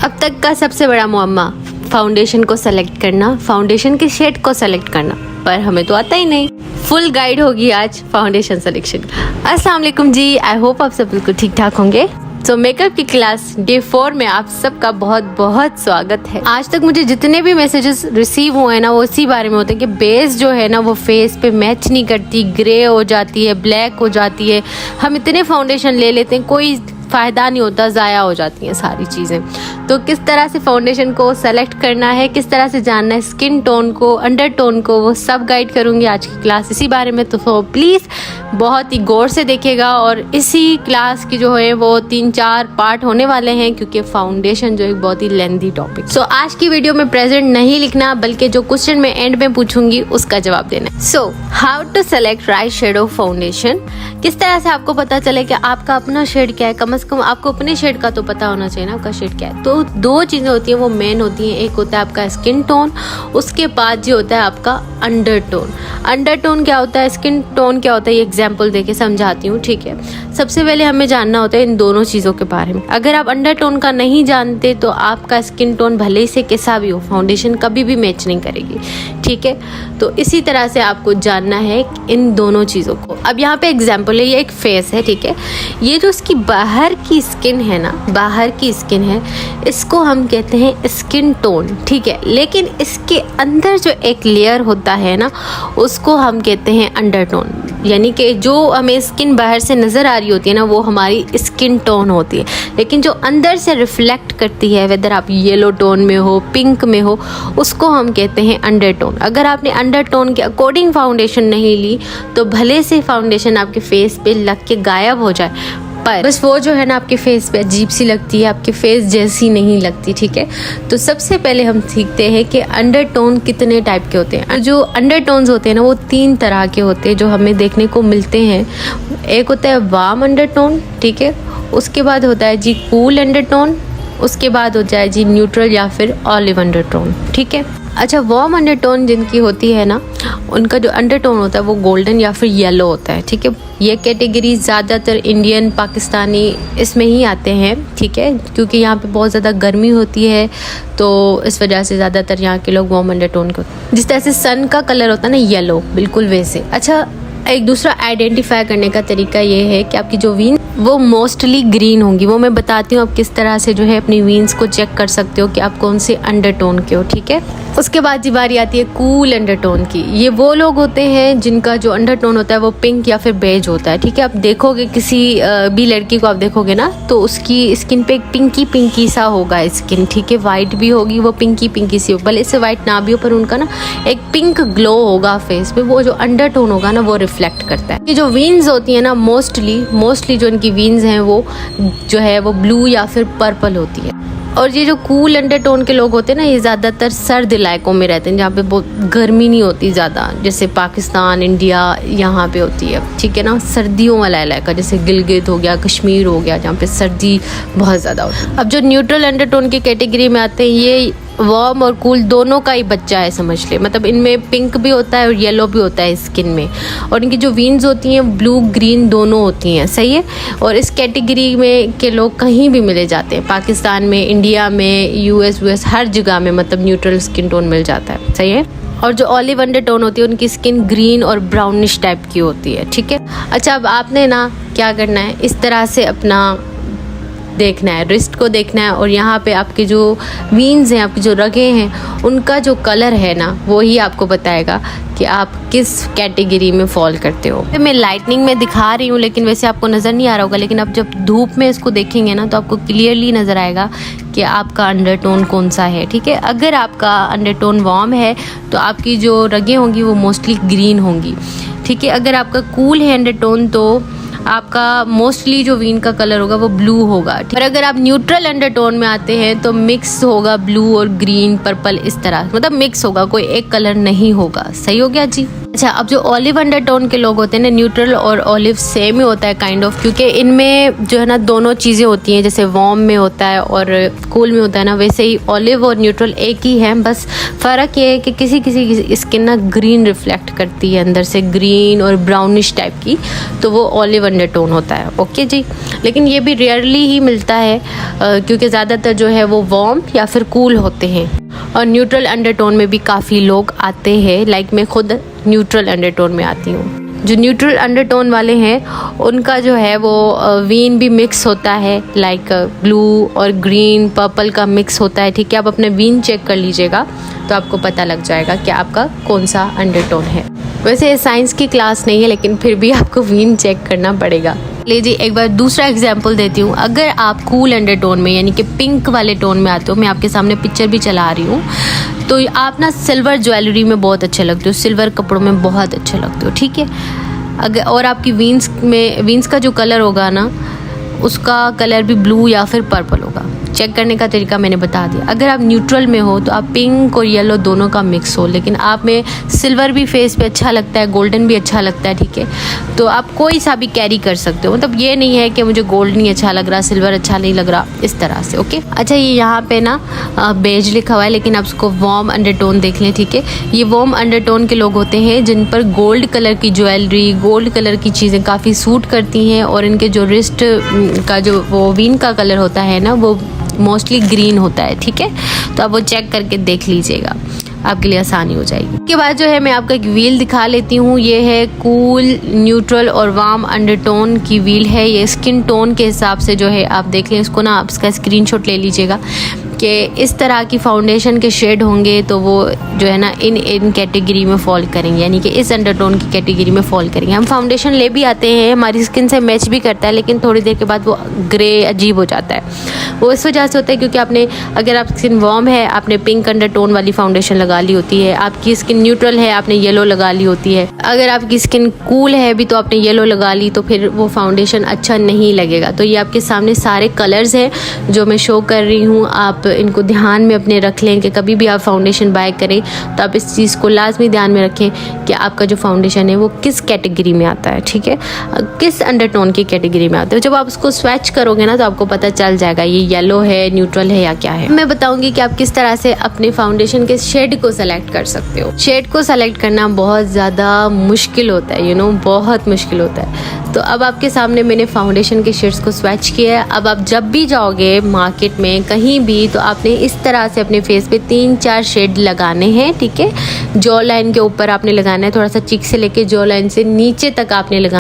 अब तक का सबसे बड़ा मुअम्मा फाउंडेशन को सेलेक्ट करना, फाउंडेशन के शेड को सेलेक्ट करना, पर हमें तो आता ही नहीं। फुल गाइड होगी आज फाउंडेशन सिलेक्शन की। अस्सलाम वालेकुम जी, आई होप आप सब बिल्कुल ठीक ठाक होंगे। तो मेकअप की क्लास डे 4 में आप सबका बहुत बहुत स्वागत है। आज तक मुझे जितने भी मैसेजेस रिसीव हुए हैं ना, वो इसी बारे में होते हैं कि बेस जो है ना वो फेस पे मैच नहीं करती, ग्रे हो जाती है, ब्लैक हो जाती है। हम इतने फाउंडेशन ले लेते हैं, कोई फ़ायदा नहीं होता, ज़ाया हो जाती हैं सारी चीज़ें। तो किस तरह से फाउंडेशन को सेलेक्ट करना है, किस तरह से जानना है स्किन टोन को, अंडर टोन को, वो सब गाइड करूँगी आज की क्लास इसी बारे में। तो प्लीज़ बहुत ही गौर से देखिएगा। और इसी क्लास की जो है वो 3-4 पार्ट होने वाले हैं, क्योंकि फाउंडेशन जो है बहुत ही लेंथी टॉपिक। सो आज की वीडियो में प्रेजेंट नहीं लिखना, बल्कि जो क्वेश्चन मैं एंड में पूछूंगी उसका जवाब देना। So how to select right shade of foundation. किस तरह से आपको पता चले कि आपका अपना शेड क्या है। कम से कम आपको अपने शेड का तो पता होना चाहिए ना, आपका शेड क्या है। तो 2 चीजें होती हैं, वो मेन होती हैं। एक होता है आपका स्किन टोन, उसके बाद जो होता है आपका अंडर टोन। अंडर टोन क्या होता है, स्किन टोन क्या होता है, ये एग्जाम्पल देके समझाती हूँ, ठीक है। सबसे पहले हमें जानना होता है इन दोनों चीज़ों के बारे में। अगर आप अंडर टोन का नहीं जानते तो आपका स्किन टोन भले ही से कैसा भी हो, फाउंडेशन कभी भी मैच नहीं करेगी, ठीक है। तो इसी तरह से आपको जानना है इन दोनों चीज़ों को। अब यहाँ पे एग्जाम्पल है, ये एक फेस है, ठीक है। ये जो इसकी बाहर की स्किन है ना, बाहर की स्किन है, इसको हम कहते हैं स्किन टोन, ठीक है। लेकिन इसके अंदर जो एक लेयर होता है ना, उसको हम कहते हैं अंडर टोन। यानी कि जो हमें स्किन बाहर से नज़र आ रही होती है ना, वो हमारी स्किन टोन होती है। लेकिन जो अंदर से रिफ्लेक्ट करती है, वेदर आप येलो टोन में हो, पिंक में हो, उसको हम कहते हैं अंडर टोन। अगर आपने अंडर टोन के अकॉर्डिंग फाउंडेशन नहीं ली तो भले से फाउंडेशन आपके फेस पे लग के गायब हो जाए, पर बस वो जो है ना आपके फेस पे अजीब सी लगती है, आपके फेस जैसी नहीं लगती, ठीक है। तो सबसे पहले हम सीखते हैं कि अंडर टोन कितने टाइप के होते हैं। जो अंडर टोन्स होते हैं ना, वो 3 तरह के होते हैं जो हमें देखने को मिलते हैं। एक होता है वार्म अंडर टोन, ठीक है। उसके बाद होता है जी कूल अंडर टोन, उसके बाद हो जाए जी न्यूट्रल या फिर ऑलिव अंडर टोन, ठीक है। अच्छा, वार्म अंडर टोन जिनकी होती है ना, उनका जो अंडर टोन होता है वो गोल्डन या फिर येलो होता है, ठीक है। ये कैटेगरी ज़्यादातर इंडियन, पाकिस्तानी इसमें ही आते हैं, ठीक है, क्योंकि यहाँ पे बहुत ज़्यादा गर्मी होती है, तो इस वजह से ज़्यादातर यहाँ के लोग वार्म अंडर टोन को, जिस तरह से सन का कलर होता है ना येलो, बिल्कुल वैसे। अच्छा, एक दूसरा आइडेंटिफाई करने का तरीका ये है कि आपकी जो वीन वो मोस्टली ग्रीन होंगी। वो मैं बताती हूँ आप किस तरह से जो है अपनी वीन्स को चेक कर सकते हो कि आप कौन से अंडर टोन के हो, ठीक है। उसके बाद जी बारी आती है कूल अंडर टोन की। ये वो लोग होते हैं जिनका जो अंडर टोन होता है वो पिंक या फिर बेज होता है, ठीक है। आप देखोगे किसी भी लड़की को आप देखोगे ना, तो उसकी स्किन पे एक पिंकी पिंकी सा होगा स्किन, ठीक है। वाइट भी होगी, वो पिंकी पिंकी सी हो, भले से वाइट ना भी हो, पर उनका ना एक पिंक ग्लो होगा फेस पे। वो जो अंडर टोन होगा ना वो रिफ्लेक्ट करता है। ये जो वीन्स होती है ना, मोस्टली जो इनकी वीन्स हैं वो जो है वो ब्लू या फिर पर्पल होती है। और ये जो कूल अंडर टोन के लोग होते हैं ना, ये ज़्यादातर सर्द इलाकों में रहते हैं, जहाँ पे बहुत गर्मी नहीं होती ज़्यादा, जैसे पाकिस्तान, इंडिया, यहाँ पे होती है, ठीक है ना। सर्दियों वाला इलाका जैसे गिलगित हो गया, कश्मीर हो गया, जहाँ पे सर्दी बहुत ज़्यादा होती है। अब जो न्यूट्रल अंडर टोन की कैटेगरी में आते हैं, ये वार्म और कूल दोनों का ही बच्चा है, समझ ले। मतलब इनमें पिंक भी होता है और येलो भी होता है स्किन में। और इनकी जो वीन्स होती हैं ब्लू ग्रीन दोनों होती हैं, सही है। और इस कैटेगरी में के लोग कहीं भी मिले जाते हैं, पाकिस्तान में, इंडिया में, यूएस हर जगह में, मतलब न्यूट्रल स्किन टोन मिल जाता है, सही है। और जो ऑलिव अंडर टोन होती है उनकी स्किन ग्रीन और ब्राउनिश टाइप की होती है, ठीक है। अच्छा, अब आपने ना क्या करना है, इस तरह से अपना देखना है, रिस्ट को देखना है, और यहाँ पे आपके जो वीन्स हैं, आपकी जो रगें हैं, उनका जो कलर है ना वो ही आपको बताएगा कि आप किस कैटेगरी में फॉल करते हो। मैं लाइटनिंग में दिखा रही हूँ, लेकिन वैसे आपको नज़र नहीं आ रहा होगा, लेकिन आप जब धूप में इसको देखेंगे ना तो आपको क्लियरली नज़र आएगा कि आपका अंडर टोन कौन सा है, ठीक है। अगर आपका अंडर टोन वार्म है तो आपकी जो रगें होंगी वो मोस्टली ग्रीन होंगी, ठीक है। अगर आपका कूल है अंडर टोन तो आपका मोस्टली जो वीन का कलर होगा वो ब्लू होगा। और अगर आप न्यूट्रल अंडरटोन में आते हैं तो मिक्स होगा ब्लू और ग्रीन पर्पल, इस तरह, मतलब मिक्स होगा, कोई एक कलर नहीं होगा। सही हो गया जी। अच्छा, अब जो ऑलिव अंडरटोन के लोग होते हैं ना, न्यूट्रल और ऑलिव सेम ही होता है काइंड ऑफ, क्योंकि इनमें जो है ना दोनों चीज़ें होती हैं, जैसे वार्म में होता है और कूल में होता है ना, वैसे ही ऑलिव और न्यूट्रल एक ही है। बस फ़र्क ये है कि किसी किसी स्किन ना ग्रीन रिफ्लेक्ट करती है अंदर से, ग्रीन और ब्राउनिश टाइप की, तो वो ऑलिव अंडरटोन होता है। ओके जी, लेकिन ये भी रेयरली ही मिलता है क्योंकि ज़्यादातर जो है वो वार्म या फिर कूल होते हैं। और न्यूट्रल अंडरटोन में भी काफ़ी लोग आते हैं, लाइक मैं खुद न्यूट्रल अंडरटोन में आती हूँ। जो न्यूट्रल अंडरटोन वाले हैं उनका जो है वो वीन भी मिक्स होता है, लाइक ब्लू और ग्रीन पर्पल का मिक्स होता है। ठीक है, आप अपने वीन चेक कर लीजिएगा तो आपको पता लग जाएगा कि आपका कौन सा अंडरटोन है। वैसे ये साइंस की क्लास नहीं है, लेकिन फिर भी आपको वीन चेक करना पड़ेगा। लीजिए एक बार दूसरा एग्जाम्पल देती हूँ। अगर आप कूल अंडरटोन में यानी कि पिंक वाले टोन में आते हो, मैं आपके सामने पिक्चर भी चला रही हूँ, तो आप ना सिल्वर ज्वेलरी में बहुत अच्छे लगते हो, सिल्वर कपड़ों में बहुत अच्छे लगते हो। ठीक है, अगर और आपकी वीन्स का जो कलर होगा ना, उसका कलर भी ब्लू या फिर पर्पल होगा। चेक करने का तरीका मैंने बता दिया। अगर आप न्यूट्रल में हो तो आप पिंक और येलो दोनों का मिक्स हो, लेकिन आप में सिल्वर भी फेस पे अच्छा लगता है, गोल्डन भी अच्छा लगता है। ठीक है, तो आप कोई सा भी कैरी कर सकते हो, मतलब ये नहीं है कि मुझे गोल्ड नहीं अच्छा लग रहा, सिल्वर अच्छा नहीं लग रहा, इस तरह से। ओके, अच्छा ये यहाँ पे ना बेज लिखा हुआ है, लेकिन आप उसको वार्म अंडरटोन देख लें। ठीक है, ये वार्म अंडरटोन के लोग होते हैं जिन पर गोल्ड कलर की ज्वेलरी, गोल्ड कलर की चीज़ें काफ़ी सूट करती हैं, और इनके जो रिस्ट का जो वो वीन का कलर होता है ना, वो मोस्टली ग्रीन होता है। ठीक है, तो आप वो चेक करके देख लीजिएगा, आपके लिए आसानी हो जाएगी। उसके बाद जो है मैं आपको एक व्हील दिखा लेती हूँ। ये है कूल, न्यूट्रल और वार्म अंडरटोन की व्हील है। ये स्किन टोन के हिसाब से जो है आप देख लें इसको ना, आप इसका स्क्रीनशॉट ले लीजिएगा कि इस तरह की फाउंडेशन के शेड होंगे तो वो जो है ना इन कैटेगरी में फॉल करेंगे, यानी कि इस अंडरटोन की कैटेगरी में फॉल करेंगे। हम फाउंडेशन ले भी आते हैं, हमारी स्किन से मैच भी करता है, लेकिन थोड़ी देर के बाद वो ग्रे अजीब हो जाता है। वो इस वजह से होता है क्योंकि आपने, अगर आप स्किन वार्म है आपने पिंक अंडरटोन वाली फाउंडेशन लगा ली होती है, आपकी स्किन न्यूट्रल है आपने येलो लगा ली होती है, अगर आपकी स्किन कूल है भी तो आपने येलो लगा ली, तो फिर वो फाउंडेशन अच्छा नहीं लगेगा। तो ये आपके सामने सारे कलर्स हैं जो मैं शो कर रही हूँ, आप इनको ध्यान में अपने रख लें कि कभी भी आप फाउंडेशन बाय करें तो आप इस चीज़ को लाजमी ध्यान में रखें कि आपका जो फाउंडेशन है वो किस कैटेगरी में आता है। ठीक है, किस अंडरटोन की कैटेगरी में आता है। जब आप उसको स्वैच करोगे ना तो आपको पता चल जाएगा ये येलो है, न्यूट्रल है या क्या है। मैं बताऊंगी कि आप किस तरह से अपने फाउंडेशन के शेड को सेलेक्ट कर सकते हो। शेड को सेलेक्ट करना बहुत ज़्यादा मुश्किल होता है, बहुत मुश्किल होता है। तो अब आपके सामने मैंने फाउंडेशन के शेड्स को स्वैच किया है। अब आप जब भी जाओगे मार्केट में कहीं भी, तो आपने इस तरह से अपने फेस पे 3-4 शेड लगाने हैं। ठीक है, जॉ लाइन के ऊपर आपने लगाना है, थोड़ा सा चिक से लेके जॉ लाइन से नीचे तक आपने लगाना